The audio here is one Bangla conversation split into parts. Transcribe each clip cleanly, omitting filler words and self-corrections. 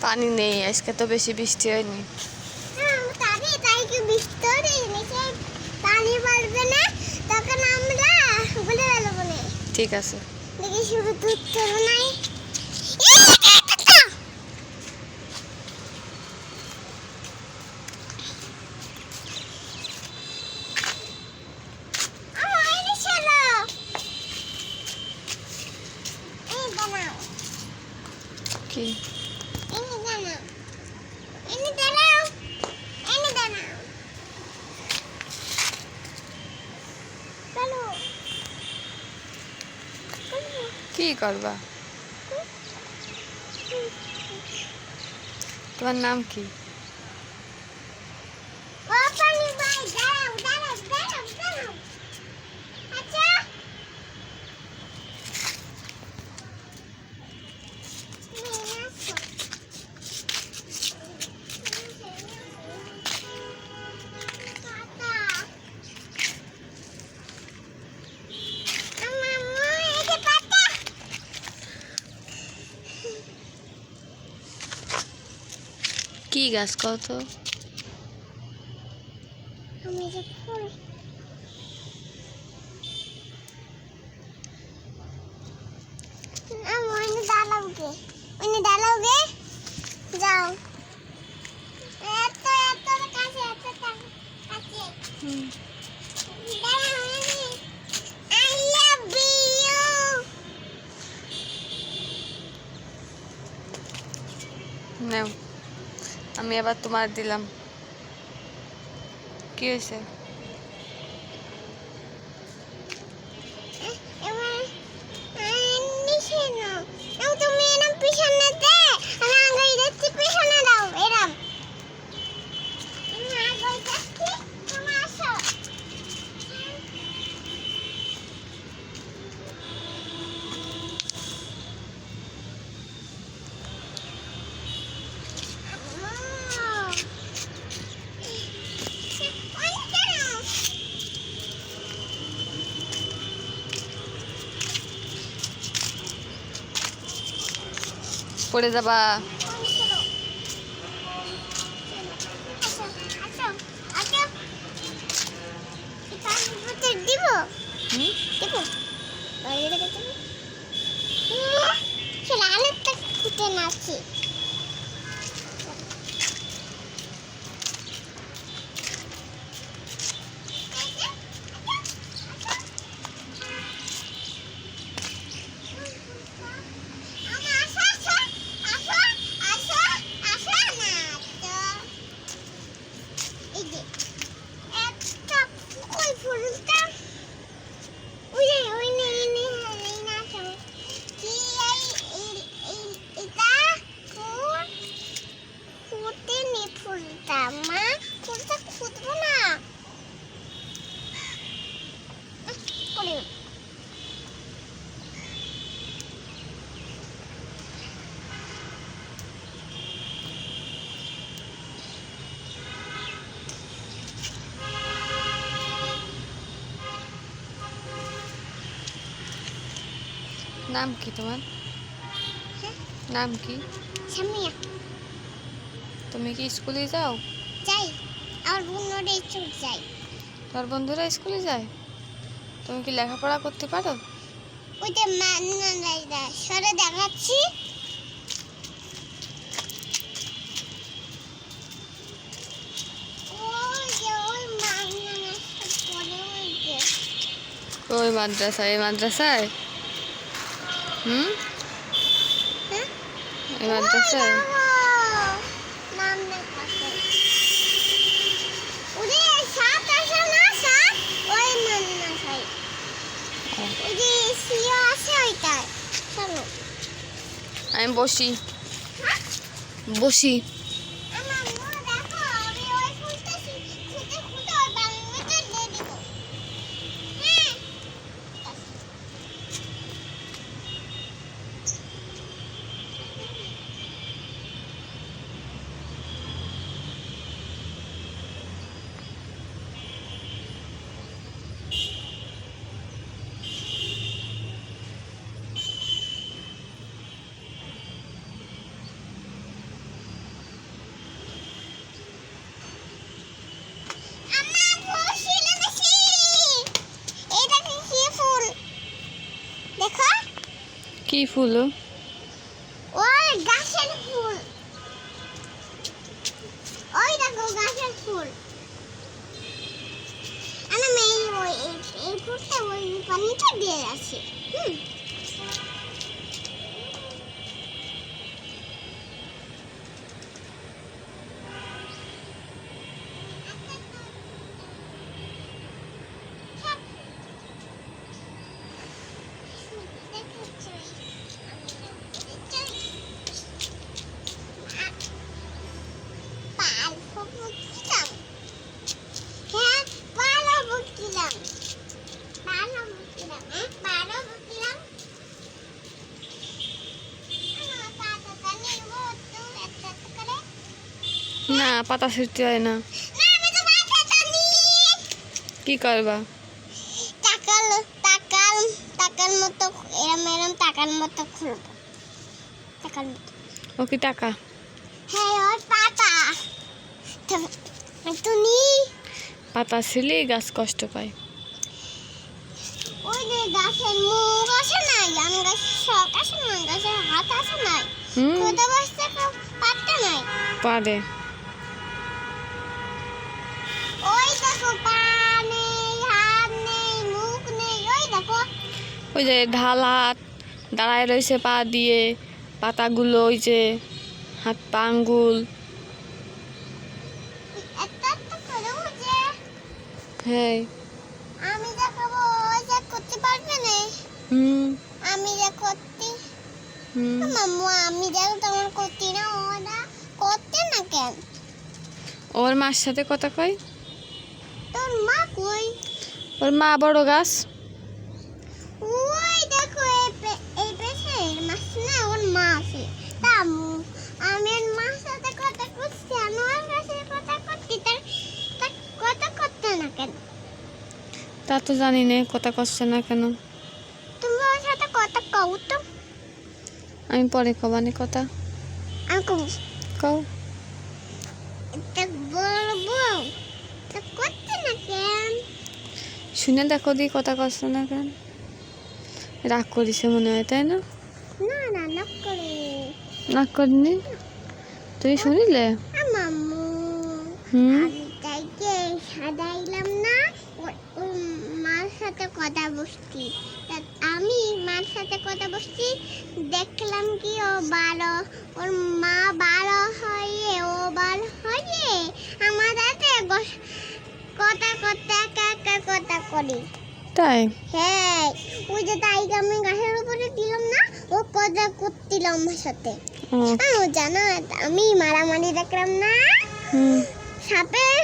পানি নেই, আজকে তো বেশি বৃষ্টি হয়নি। ঠিক আছে। কি কি করবা? তোমার নাম কি? কি গাছ কত? যাও নাও, আমি আবার তোমার দিলাম। কি হয়েছে? পড়ে যাবা। নাম কি তোমার? নাম কি? সামিয়া। তুমি কি স্কুলে যাও? যাই, আর বন্ধুরা স্কুল যায়। তোমার বন্ধুরা স্কুলে যায়? তুমি কি লেখাপড়া করতে পারো? ওই যে মান্না সরে দেখাচ্ছি। ওই মাদ্রাসায়, এই মাদ্রাসায়? এই মাদ্রাসায়? আমি বসি বসি। কি ফুল? ওই গাছের ফুল, ওই দেখো গাছের ফুল। আমি এই ফুলটা ওই পানিতে দিয়ে আছে। না, পাতা ছিঁড়তে হয় না। কি করবা? টাকার মতো এরম টাকার মতো খুলবো। টাকার মতো। ও কি টাকা? হ্যাঁ, ওর পাতা। তুমি পাতা ছিঁড়লে গাছ কষ্ট পায়। ওই যে গাছের মুখ আছে না, আম গাছের শখ আছে না, গাছের হাত আছে না, কোথা বসতে পারতে নাই। পারে। ওই দেখো পা নেই, হাত নেই, মুখ নেই, ওই দেখো। ওই যে ঢাল হাত দাঁড়ায় রয়েছে পা দিয়ে, পাতাগুলো ওই যে হাত পা আঙ্গুল। একটা করে উঠে হ্যাঁ। আমি দেখাবো, ওই যে করতে পারবে না। আমি যে করতে, মাম্মু আমি দেখো তোমার করতে না, ওরা করতে না কেন? ওর মার সাথে কথা কয়। তোর মা কই? ওর মা বড় গাছ। ওই দেখো এই পেছে মাছ না, ওর মা আছে। তা আমি ওর মার সাথে কথা করছি, আমি ওর কাছে কথা করছি, তার কথা করতে না কেন? তা তো জানি না কথা করছে না কেন। তুমি ওর সাথে কথা কও তো। আমি পরে কবানি কথা। আমি কব কও। এটা বলবো, তা করতে না কেন? শুনে দেখো দি কথা করছে না কেন। রাগ করিছে মনে হয়, তাই না? না না, না করে রাগ করিনি। তুই শুনিলে? মাম্মু আমি তাইকে সাদাইলাম না, ওর মার সাথে কথা বসছি। আমি মার সাথে কথা বসছি, দেখলাম কি ও বারো, ওর মা বারো হয়ে, ও বারো হয়ে আমার সাথে কথা করতে একা একা কথা করি। তাই? হ্যাঁ, ওই যে তাইকে আমি গাছের উপরে দিলাম না, ও কথা করছিল আমার সাথে। ও জানো, আমি মারামারি দেখলাম না, সাপের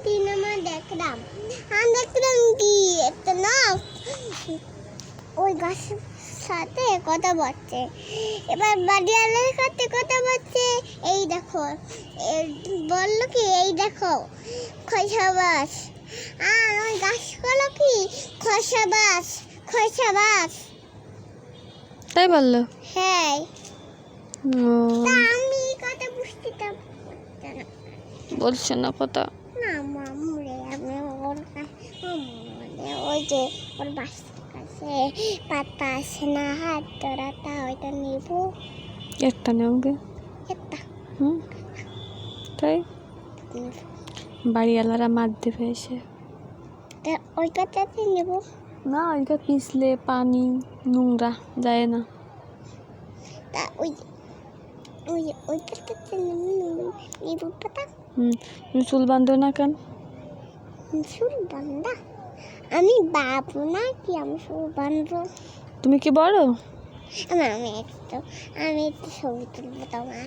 সিনেমা দেখলাম। আমি দেখলাম কি একটা না ওই গাছের সাথে কথা বলছে, এবার বাড়িওয়ালার সাথে কথা বলছে। এই দেখো, বললো কি এই দেখো খসাবাস, আর ওই গাছগুলো কি খসাবাস খসাবাস। তাই বললো? হ্যাঁ। ও, তা আমি কথা বুঝতে বলছে না কথা। না মামুরে, আমি ওর ওই যে ওর বাসার কাছে পাতা আছে না, হাত ধরাটা ওইটা নিব। একটা নেও গে। একটা তাই বাড়িওয়ালারা মার দেবে এসে। ওই কথাতে নেব না, ওইটা পিছলে পানি নোংরা যায় না। তা ওই ওই কথাতে নিব পাতা। তুমি চুল বাঁধো না কেন? চুল বান্ধা? আমি বাবু না কি, আমি চুল বাঁধবো? তুমি কি বড়? আমি একটু ছবি তুলবো তোমার।